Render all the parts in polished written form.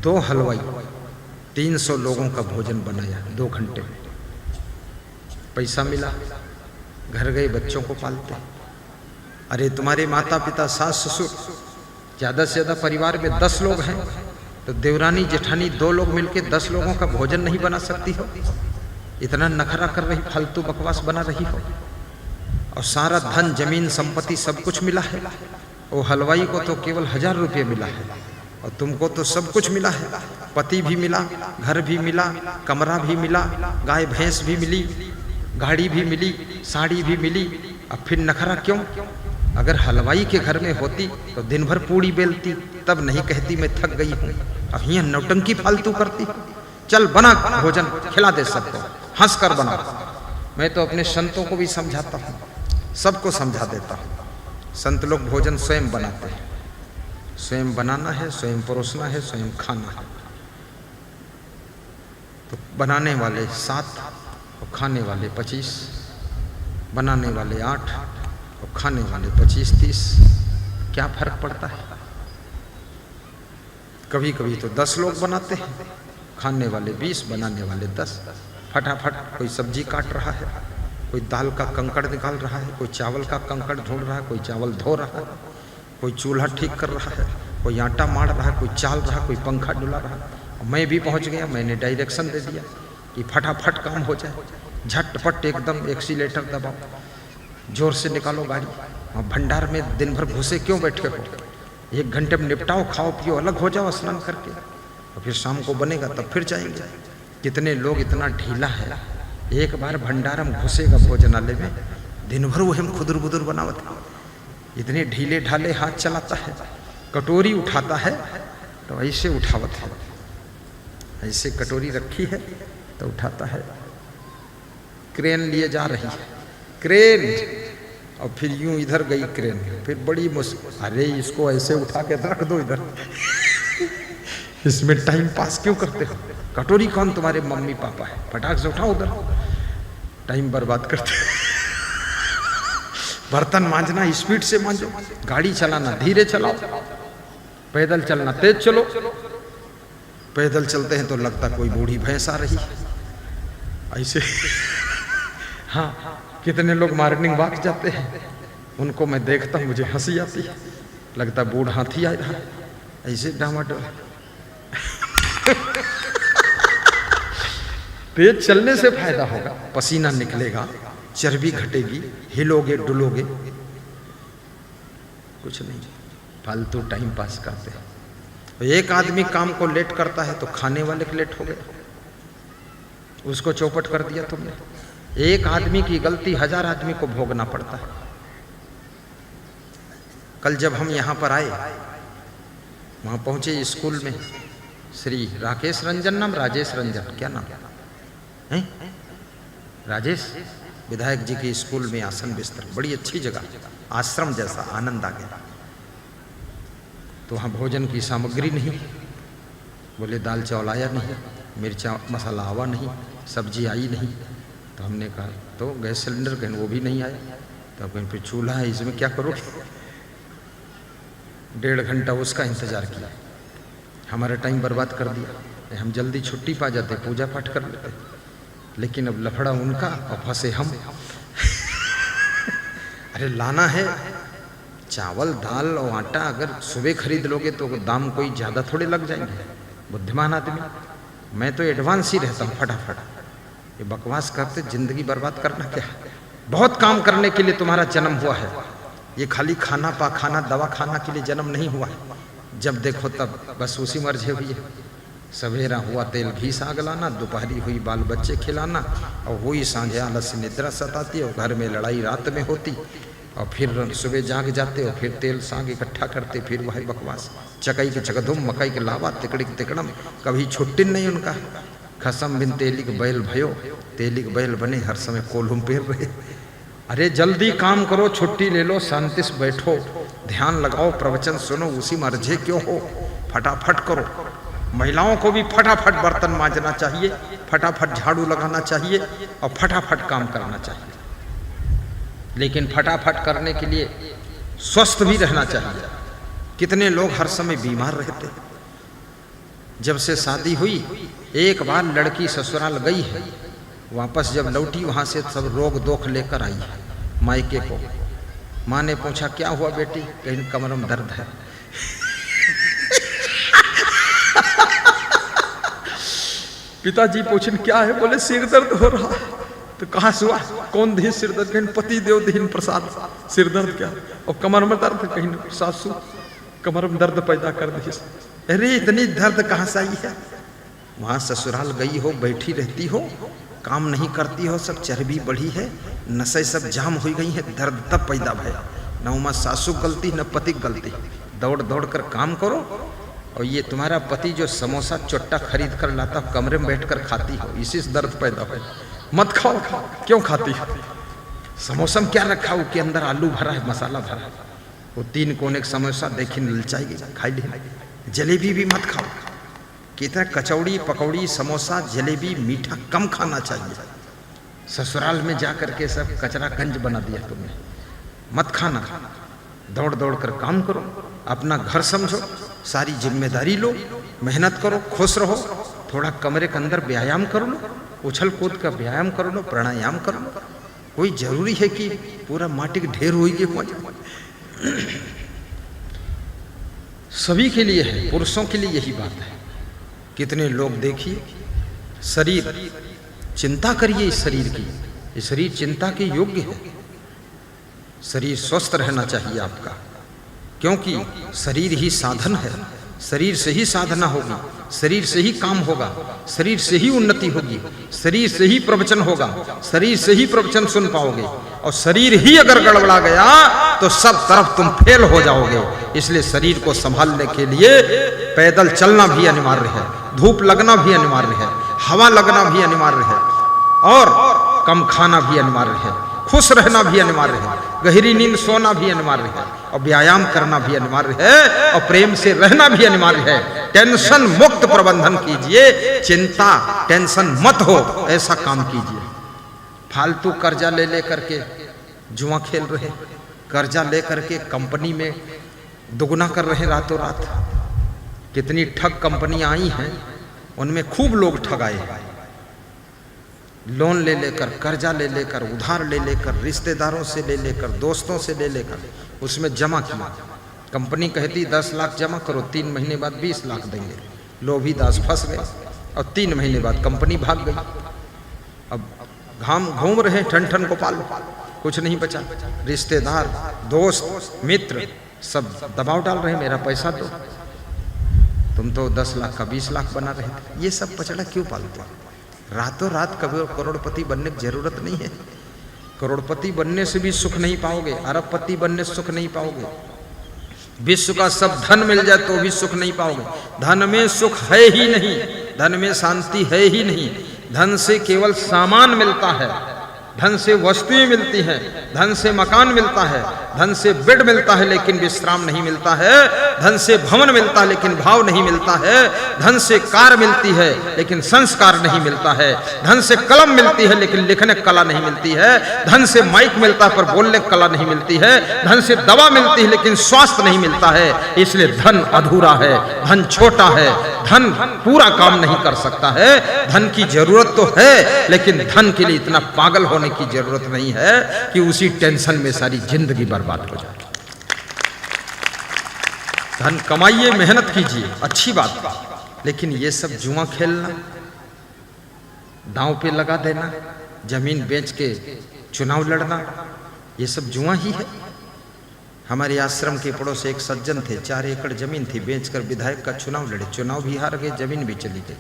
2 हलवाई 300 लोगों का भोजन बनाया 2 घंटे में। पैसा मिला, घर गए, बच्चों को पालते। अरे तुम्हारे माता पिता, सास ससुर, ज्यादा से ज्यादा परिवार में 10 लोग हैं, तो देवरानी जेठानी 2 लोग मिलकर 10 लोगों का भोजन नहीं बना सकती हो? इतना नखरा कर रही, फालतू बकवास बना रही हो। और सारा धन, जमीन, संपत्ति सब कुछ मिला है। वो हलवाई को तो केवल 1000 रुपये मिला है, और तुमको तो सब कुछ मिला है। पति भी मिला, घर भी मिला, कमरा भी मिला, गाय भैंस भी मिली, गाड़ी भी मिली, साड़ी भी मिली। अब फिर नखरा क्यों? अगर हलवाई के घर में होती तो दिन भर पूड़ी बेलती, तब नहीं कहती मैं थक गई हूँ। अब यहाँ नौटंकी फालतू करती। चल बना भोजन, खिला दे सबको, हंस कर बना। मैं तो अपने संतों को भी समझाता हूँ, सबको समझा देता हूँ। संत लोग भोजन स्वयं बनाते हैं। स्वयं बनाना है, स्वयं परोसना है, स्वयं खाना है। तो बनाने वाले 7 और खाने वाले 25, बनाने वाले 8 और खाने वाले 25-30। क्या फर्क पड़ता है? कभी कभी तो 10 लोग बनाते हैं, खाने वाले 20, बनाने वाले 10। फटाफट कोई सब्जी काट रहा है, कोई दाल का कंकड़ निकाल रहा है, कोई चावल का कंकड़ ढूंढ रहा है, कोई चावल धो रहा है, कोई चूल्हा ठीक कर रहा है, कोई आटा मार रहा है, कोई चाल रहा है, कोई पंखा डुला रहा है। मैं भी पहुंच गया, मैंने डायरेक्शन दे दिया कि फटाफट काम हो जाए, झटपट एकदम एक्सीलेटर दबाओ, जोर से निकालो गाड़ी। और भंडार में दिन भर घुसे क्यों बैठे हो? 1 घंटे में निपटाओ, खाओ पियो, अलग हो जाओ स्नान करके, और फिर शाम को बनेगा तब फिर जाएंगे। कितने लोग इतना ढीला है, एक बार भंडार में घुसेगा भोजनालय में, दिन भर वो हम खुदर बुदर बनावत। इतने ढीले ढाले हाथ चलाता है, कटोरी उठाता है तो ऐसे उठावत है, ऐसे कटोरी रखी है तो उठाता है। क्रेन लिए जा रही है, क्रेन, और फिर यूं इधर गई क्रेन, फिर बड़ी मुश्किल। अरे इसको ऐसे उठा के रख दो इधर, इसमें टाइम पास क्यों करते हो? कटोरी कौन तुम्हारे मम्मी पापा है? फटाक से उठाओ उधर, टाइम बर्बाद करते। बर्तन मांजना स्पीड से मांजो, गाड़ी चलाना धीरे चलाओ, पैदल चलना तेज चलो। पैदल चलते हैं तो लगता कोई बूढ़ी भैंस आ रही ऐसे। हाँ, कितने लोग मॉर्निंग वॉक जाते हैं, उनको मैं देखता हूँ, मुझे हंसी आती है, लगता बूढ़ हाथी आ रहा ऐसे डामाडोल। तेज चलने से फायदा होगा, पसीना निकलेगा, चर्बी घटेगी, हिलोगे डुलोगे, कुछ नहीं, फालतू टाइम पास करते हैं। तो एक आदमी काम को लेट करता है तो खाने वाले के लेट हो गए, उसको चौपट कर दिया तुमने। एक आदमी की गलती 1000 आदमी को भोगना पड़ता है। कल जब हम यहाँ पर आए, वहाँ पहुँचे स्कूल में, श्री राकेश रंजन नाम, राजेश रंजन, क्या नाम है? राजेश, विधायक जी के स्कूल में आसन बिस्तर, बड़ी अच्छी जगह, आश्रम जैसा, आनंद आ गया। तो वहाँ भोजन की सामग्री नहीं, बोले दाल चावल आया नहीं, मिर्चा मसाला आवा नहीं, सब्जी आई नहीं। तो हमने कहा तो गैस सिलेंडर कहें वो भी नहीं आया। तो कहीं फिर चूल्हा है, इसमें क्या करोगे? 1.5 घंटा उसका इंतजार किया, हमारा टाइम बर्बाद कर दिया। हम जल्दी छुट्टी पा जाते, पूजा पाठ कर लेते, लेकिन अब लफड़ा उनका और फंसे हम। अरे लाना है चावल दाल और आटा, अगर सुबह खरीद लोगे तो दाम कोई ज़्यादा थोड़े लग जाएंगे। बुद्धिमान आदमी, मैं तो एडवांस ही रहता हूँ फटाफट। ये बकवास करते जिंदगी बर्बाद करना क्या? बहुत काम करने के लिए तुम्हारा जन्म हुआ है, ये खाली खाना पाखाना दवा खाना के लिए जन्म नहीं हुआ है। जब देखो तब बस उसी मर्जी हुई है। सवेरा हुआ तेल घी साग लाना, दोपहरी हुई बाल बच्चे खिलाना, और वही सांझे आलस से निद्रा सताती, और घर में लड़ाई रात में होती, और फिर सुबह जाग जाते, और फिर तेल साग इकट्ठा करते, फिर वही बकवास, चकई के चकधुम मकई के लावा, तिकड़ी के तिकड़म, कभी छुट्टी नहीं उनका। खसम बिन तेलिक बैल भयो, तेलिक बैल बने हर समय कोल्हुम पेर रहे। अरे जल्दी काम करो, छुट्टी ले लो, शांति से बैठो, ध्यान लगाओ, प्रवचन सुनो, उसी मर्जे क्यों हो, फटाफट करो। महिलाओं को भी फटाफट बर्तन मांजना चाहिए, फटाफट झाड़ू लगाना चाहिए, और फटाफट काम करना चाहिए। लेकिन फटाफट करने के लिए स्वस्थ भी रहना चाहिए। कितने लोग हर समय बीमार रहते, जब से शादी हुई एक बार लड़की ससुराल गई है, वापस जब लौटी वहां से सब रोग दोख लेकर आई है मायके को। माँ ने पूछा क्या हुआ बेटी? कहीं कमर में दर्द है। पिताजी पूछन क्या है? बोले सिर दर्द हो रहा है। तो कहाँ से हुआ? कौन दी सिर दर्द? कहीं पति देव दीन प्रसाद। सिर दर्द क्या? और कमर में दर्द? कहीं सासू कमर में दर्द पैदा कर दी। अरे इतनी दर्द कहाँ से आई है? वहां ससुराल गई हो, बैठी रहती हो, काम नहीं करती हो, सब चर्बी बढ़ी है, नशे सब जाम हो गई है, दर्द तब पैदा भया। न उमा सासू गलती न पति गलती। दौड़ दौड़ कर काम करो। और ये तुम्हारा पति जो समोसा चुट्टा खरीद कर लाता कमरे में बैठकर खाती हो, इसी से दर्द पैदा हो। मत खाओ। क्यों खाती हो? समोसा में क्या रखा? उसके अंदर आलू भरा है, मसाला भरा है। वो 3 कोने का समोसा देखी ललचाएगी, खाई ले। जलेबी भी मत खाओ। कितना कचौड़ी पकौड़ी समोसा जलेबी मीठा कम खाना चाहिए। ससुराल में जाकर के सब कचरा गंज बना दिया तुमने। मत खाना। दौड़ दौड़ कर काम करो, अपना घर समझो, सारी जिम्मेदारी लो, मेहनत करो, खुश रहो। थोड़ा कमरे के अंदर व्यायाम कर लो, उछल कूद का व्यायाम कर लो, प्राणायाम कर लो। कोई जरूरी है कि पूरा माटी के ढेर होगी? सभी के लिए है, पुरुषों के लिए यही बात है। कितने लोग देखिए, शरीर चिंता करिए इस शरीर की। ये शरीर चिंता के योग्य है। शरीर स्वस्थ रहना चाहिए आपका, क्योंकि शरीर ही साधन है। शरीर से ही साधना होगी, शरीर से ही काम होगा, शरीर से ही उन्नति होगी, शरीर से ही प्रवचन होगा, शरीर से ही प्रवचन सुन पाओगे। और शरीर ही अगर गड़बड़ा गया तो सब तरफ तुम फेल हो जाओगे। इसलिए शरीर को संभालने के लिए पैदल चलना भी अनिवार्य है, धूप लगना भी अनिवार्य है, हवा लगना भी अनिवार्य है, और कम खाना भी अनिवार्य है, खुश रहना भी अनिवार्य है, गहरी नींद सोना भी अनिवार्य है, और व्यायाम करना भी अनिवार्य है, और प्रेम से रहना भी अनिवार्य है। टेंशन मुक्त प्रबंधन कीजिए, चिंता टेंशन मत हो, ऐसा काम कीजिए। फालतू कर्जा ले लेकर के जुआ खेल रहे, कर्जा लेकर के कंपनी में दुगना कर रहे रातों रात। कितनी ठग कंपनियां आई हैं, उनमें खूब लोग ठगाए। लोन ले लेकर, कर्जा ले लेकर, उधार ले लेकर, रिश्तेदारों से ले लेकर, दोस्तों से ले लेकर उसमें जमा किया। कंपनी कहती 10 लाख जमा करो, 3 महीने बाद 20 लाख देंगे। लोभी दास फंस गए और 3 महीने बाद कंपनी भाग गई। अब घाम घूम रहे ठन ठन गोपाल, कुछ नहीं बचा। रिश्तेदार दोस्त मित्र सब दबाव डाल रहे, मेरा पैसा दो, तुम तो 10 लाख का 20 लाख बना रहे थे। ये सब पचड़ा क्यों पालते? रातों रात कभी करोड़पति बनने की जरूरत नहीं है। करोड़पति बनने से भी सुख नहीं पाओगे, अरबपति बनने से सुख नहीं पाओगे, विश्व का सब धन मिल जाए तो भी सुख नहीं पाओगे। धन में सुख है ही नहीं, धन में शांति है ही नहीं। धन से केवल सामान मिलता है, धन से वस्तुएं मिलती हैं, धन से मकान मिलता है, धन से बेड मिलता है लेकिन विश्राम नहीं मिलता है, धन से भवन मिलता है लेकिन भाव नहीं मिलता है, धन से कार मिलती है लेकिन संस्कार नहीं मिलता है, धन से कलम मिलती है लेकिन लिखने कला नहीं मिलती है, धन से माइक मिलता है पर बोलने कला नहीं मिलती है, धन से दवा मिलती है लेकिन स्वास्थ्य नहीं मिलता है। इसलिए धन अधूरा है, धन छोटा है, धन पूरा काम नहीं कर सकता है। धन की जरूरत तो है, लेकिन धन के लिए इतना पागल होने की जरूरत नहीं है कि उसी टेंशन में सारी जिंदगी बर्बाद हो जाए। धन कमाइए, मेहनत कीजिए, अच्छी बात, लेकिन ये सब जुआ खेलना, दांव पे लगा देना, जमीन बेच के चुनाव लड़ना, ये सब जुआ ही है। हमारे आश्रम के पड़ोस एक सज्जन थे, 4 एकड़ जमीन थी, बेचकर विधायक का चुनाव लड़े, चुनाव भी हार गए, जमीन भी चली गई।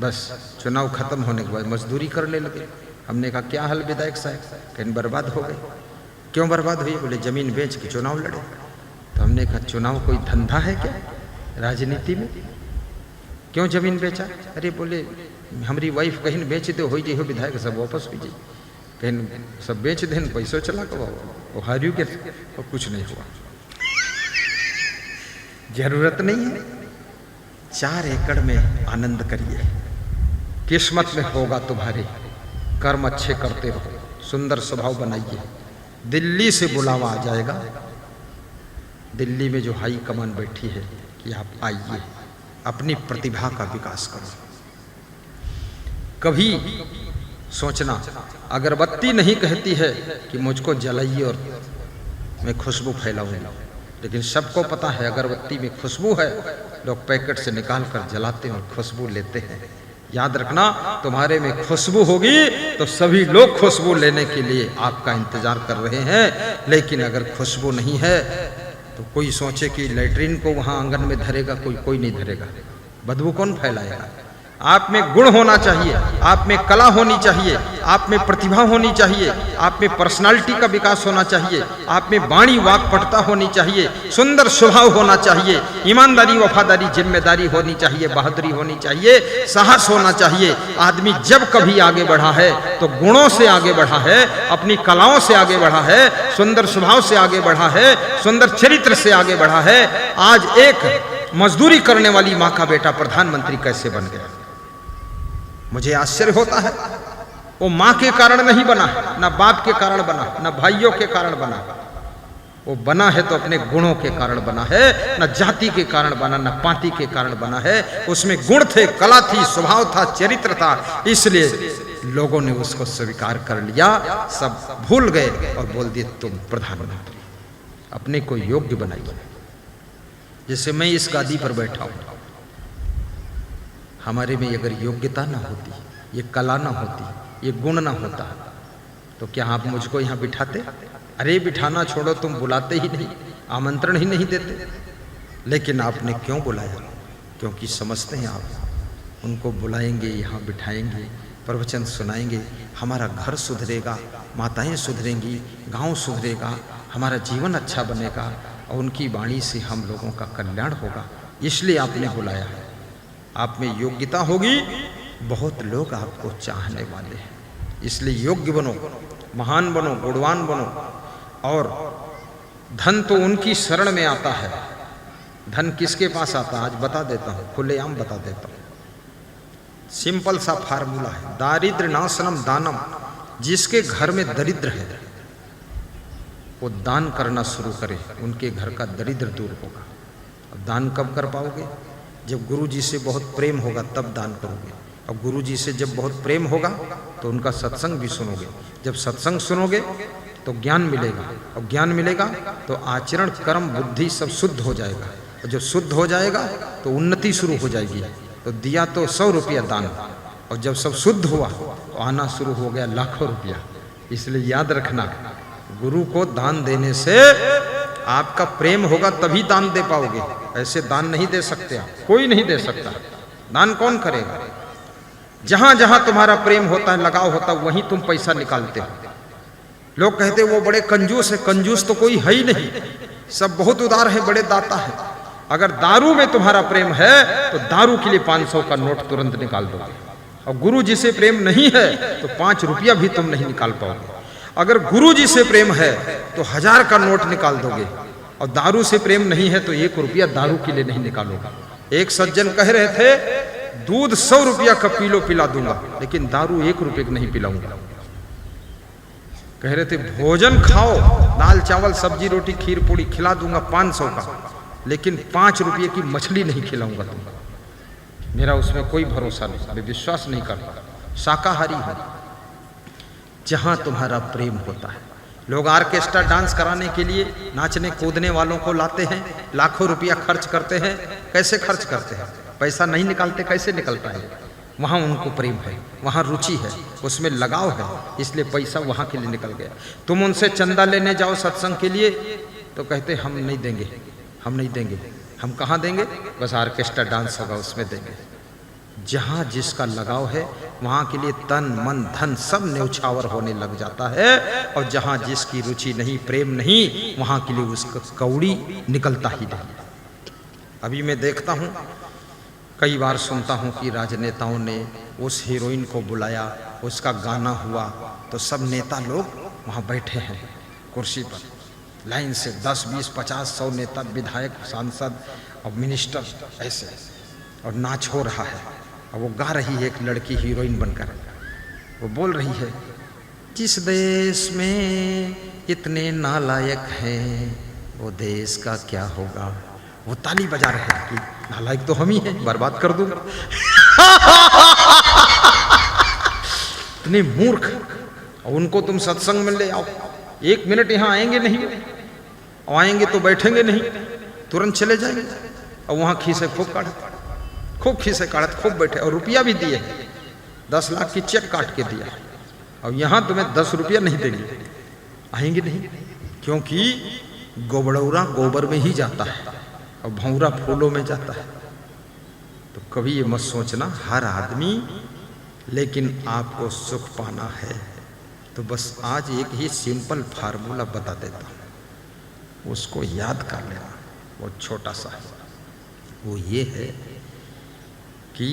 बस चुनाव खत्म होने के बाद मजदूरी करने लगे। हमने कहा क्या हाल विधायक साहब? कहीं बर्बाद हो गए। क्यों बर्बाद हुई? बोले जमीन बेच के चुनाव लड़े। तो हमने कहा चुनाव कोई धंधा है क्या राजनीति में? क्यों जमीन बेचा? अरे बोले हमारी वाइफ कहीं बेच दे, हो जाइए विधायक सब वापस हो जाइए, कहीं सब बेच दें, पैसों चला के वो हारियों के, और कुछ नहीं हुआ। जरूरत नहीं है। 4 एकड़ में आनंद करिए, किस्मत में होगा तुम्हारे, कर्म अच्छे करते रहो, सुंदर स्वभाव बनाइए। दिल्ली से बुलावा आ जाएगा, दिल्ली में जो हाई कमान बैठी है कि आप आइए, अपनी प्रतिभा का विकास करो। कभी सोचना, अगरबत्ती नहीं कहती है कि मुझको जलाइए और मैं खुशबू फैलाऊंगा, लेकिन सबको पता है अगरबत्ती में खुशबू है, लोग पैकेट से निकाल कर जलाते हैं और खुशबू लेते हैं। याद रखना, तुम्हारे में खुशबू होगी तो सभी लोग खुशबू लेने के लिए आपका इंतजार कर रहे हैं। लेकिन अगर खुशबू नहीं है तो कोई सोचे कि लैट्रिन को वहां आंगन में धरेगा, कोई नहीं धरेगा, बदबू कौन फैलाएगा। आप में गुण होना चाहिए, आप में कला होनी चाहिए, आप में प्रतिभा होनी चाहिए, आप में पर्सनालिटी का विकास होना चाहिए, आप में वाणी वाक्पटुता होनी चाहिए, सुंदर स्वभाव होना चाहिए, ईमानदारी वफादारी जिम्मेदारी होनी चाहिए, बहादुरी होनी चाहिए, साहस होना चाहिए। आदमी जब कभी आगे बढ़ा है तो गुणों से आगे बढ़ा है, अपनी कलाओं से आगे बढ़ा है, सुंदर स्वभाव से आगे बढ़ा है, सुंदर चरित्र से आगे बढ़ा है। आज एक मजदूरी करने वाली माँ का बेटा प्रधानमंत्री कैसे बन गया, मुझे आश्चर्य होता है। वो मां के कारण नहीं बना, ना बाप के कारण बना, ना भाइयों के कारण बना, वो बना है तो अपने गुणों के कारण बना है, ना जाति के कारण बना, ना पार्टी के कारण बना है। उसमें गुण थे, कला थी, स्वभाव था, चरित्र था, इसलिए लोगों ने उसको स्वीकार कर लिया। सब भूल गए और बोल दिए तुम प्रधानमंत्री, अपने को योग्य बनाइए। जैसे मैं इस गादी पर बैठा हूं, हमारे में अगर योग्यता ना होती, ये कला ना होती, ये गुण ना होता, तो क्या आप मुझको यहाँ बिठाते? अरे बिठाना छोड़ो, तुम बुलाते ही नहीं, आमंत्रण ही नहीं देते। लेकिन आपने क्यों बुलाया? क्योंकि समझते हैं आप उनको बुलाएंगे, यहाँ बिठाएंगे, प्रवचन सुनाएंगे, हमारा घर सुधरेगा, माताएं सुधरेंगी, गांव सुधरेगा, हमारा जीवन अच्छा बनेगा और उनकी वाणी से हम लोगों का कल्याण होगा। इसलिए आपने बुलाया है। आप में योग्यता होगी, बहुत लोग आपको चाहने वाले हैं। इसलिए योग्य बनो, महान बनो, गुणवान बनो। और धन तो उनकी शरण में आता है। धन किसके पास आता है? आज बता देता हूं, खुलेआम बता देता हूं। सिंपल सा फार्मूला है, दारिद्र नाशनम दानम। जिसके घर में दरिद्र है वो दान करना शुरू करे, उनके घर का दरिद्र दूर होगा। अब दान कब कर पाओगे? जब गुरु जी से बहुत प्रेम होगा तब दान करोगे। अब गुरु जी से जब बहुत प्रेम होगा तो उनका सत्संग भी सुनोगे। जब सत्संग सुनोगे तो ज्ञान मिलेगा, और ज्ञान मिलेगा तो आचरण कर्म बुद्धि सब शुद्ध हो जाएगा। और जब शुद्ध हो जाएगा तो उन्नति शुरू हो जाएगी। तो दिया तो 100 रुपया दान, और जब सब शुद्ध हुआ तो आना शुरू हो गया लाखों रुपया। इसलिए याद रखना, गुरु को दान देने से आपका प्रेम होगा तभी दान दे पाओगे। ऐसे दान नहीं दे सकते आप, कोई नहीं दे सकता। दान कौन करेगा? जहां जहां तुम्हारा प्रेम होता है, लगाव होता है, वहीं तुम पैसा निकालते हो। लोग कहते वो बड़े कंजूस है। कंजूस तो कोई है ही नहीं, सब बहुत उदार है, बड़े दाता है। अगर दारू में तुम्हारा प्रेम है तो दारू के लिए 500 का नोट तुरंत निकाल दोगे। और गुरु जी से प्रेम नहीं है तो 5 रुपया भी तुम नहीं निकाल पाओगे। अगर गुरु जी से प्रेम है तो 1000 का नोट निकाल दोगे। और दारू से प्रेम नहीं है तो 1 रुपया दारू के लिए नहीं निकालोगे। एक सज्जन कह रहे थे, दूध 100 रुपया का किलो पिला दूंगा, लेकिन दारू 1 रुपये का नहीं पिलाऊंगा। कह रहे थे भोजन खाओ, दाल चावल सब्जी रोटी खीर पूड़ी खिला दूंगा 500 का, लेकिन 5 रुपये की मछली नहीं खिलाऊंगा तुमको। मेरा उसमें कोई भरोसा नहीं, मैं विश्वास नहीं करता। शाकाहारी हूं। जहां तुम्हारा प्रेम होता है। लोग ऑर्केस्ट्रा डांस कराने के लिए नाचने कूदने वालों को लाते हैं, लाखों रुपया खर्च करते हैं। कैसे खर्च करते हैं? पैसा नहीं निकालते, कैसे निकलता है? वहाँ उनको प्रेम है, वहाँ रुचि है, उसमें लगाव है, इसलिए पैसा वहाँ के लिए निकल गया। तुम उनसे चंदा लेने जाओ सत्संग के लिए तो कहते हम नहीं देंगे, हम नहीं देंगे। हम कहाँ देंगे? बस ऑर्केस्ट्रा डांस होगा उसमें देंगे। जहाँ जिसका लगाव है वहाँ के लिए तन मन धन सब न्यौछावर होने लग जाता है। और जहाँ जिसकी रुचि नहीं, प्रेम नहीं, वहाँ के लिए उसका कौड़ी निकलता ही नहीं। अभी मैं देखता हूँ, कई बार सुनता हूँ कि राजनेताओं ने उस हीरोइन को बुलाया, उसका गाना हुआ तो सब नेता लोग वहाँ बैठे हैं कुर्सी पर, लाइन से 10, 20, 50, 100 नेता, विधायक, सांसद और मिनिस्टर ऐसे, और नाच हो रहा है। और वो गा रही है एक लड़की हीरोइन बनकर, वो बोल रही है, जिस देश में इतने नालायक हैं वो देश का क्या होगा, वो ताली बजा रहे हैं कि नालायक तो हम ही हैं, बर्बाद कर दूंगा। इतने मूर्ख। और उनको तुम सत्संग में ले आओ, 1 मिनट यहाँ आएंगे नहीं, और आएंगे तो बैठेंगे नहीं, तुरंत चले जाएंगे। और वहाँ खीसे खूब काढ़त, खूब खीसे काढ़त, खूब बैठे, और रुपया भी दिए, 10 लाख की चेक काट के दिया। और यहाँ तुम्हें 10 रुपया नहीं देंगे, आएंगे नहीं, क्योंकि गोबड़ौरा गोबर में ही जाता है और भौरा फूलों में जाता है। तो कभी ये मत सोचना हर आदमी, लेकिन आपको सुख पाना है तो बस आज एक ही सिंपल फार्मूला बता देता हूँ, उसको याद कर लेना। वो छोटा सा है, वो ये है कि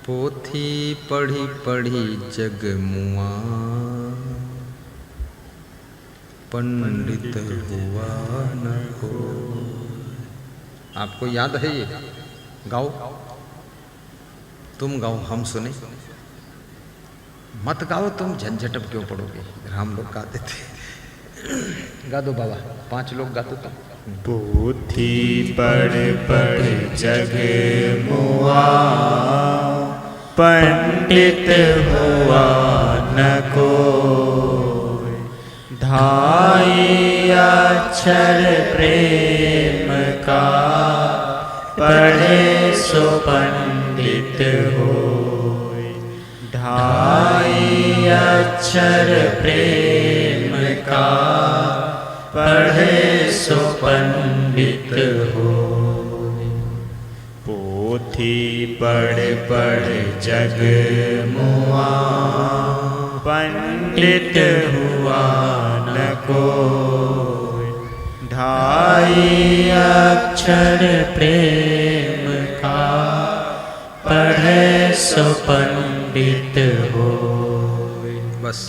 पोथी पढ़ी पढ़ी जग मुआ, पंडित हुआ न को। आपको याद है ये? गाओ, तुम गाओ, हम सुने। मत गाओ, तुम झंझट में क्यों पड़ोगे? हम लोग गाते थे। गा दो बाबा, 5 लोग गाते तो। पोथी पढ़ पढ़ जग मुआ, पंडित हुआ न कोई, ढाई अक्षर प्रेम का, पढ़े सो पंडित होय। ढाई अक्षर प्रेम का, पढ़े सो पंडित होय। पोथी पढ़ पढ़ जग मुआ, पंडित हुआ न कोई, ढाई अक्षर प्रेम का, पढ़े सो पंडित होय। बस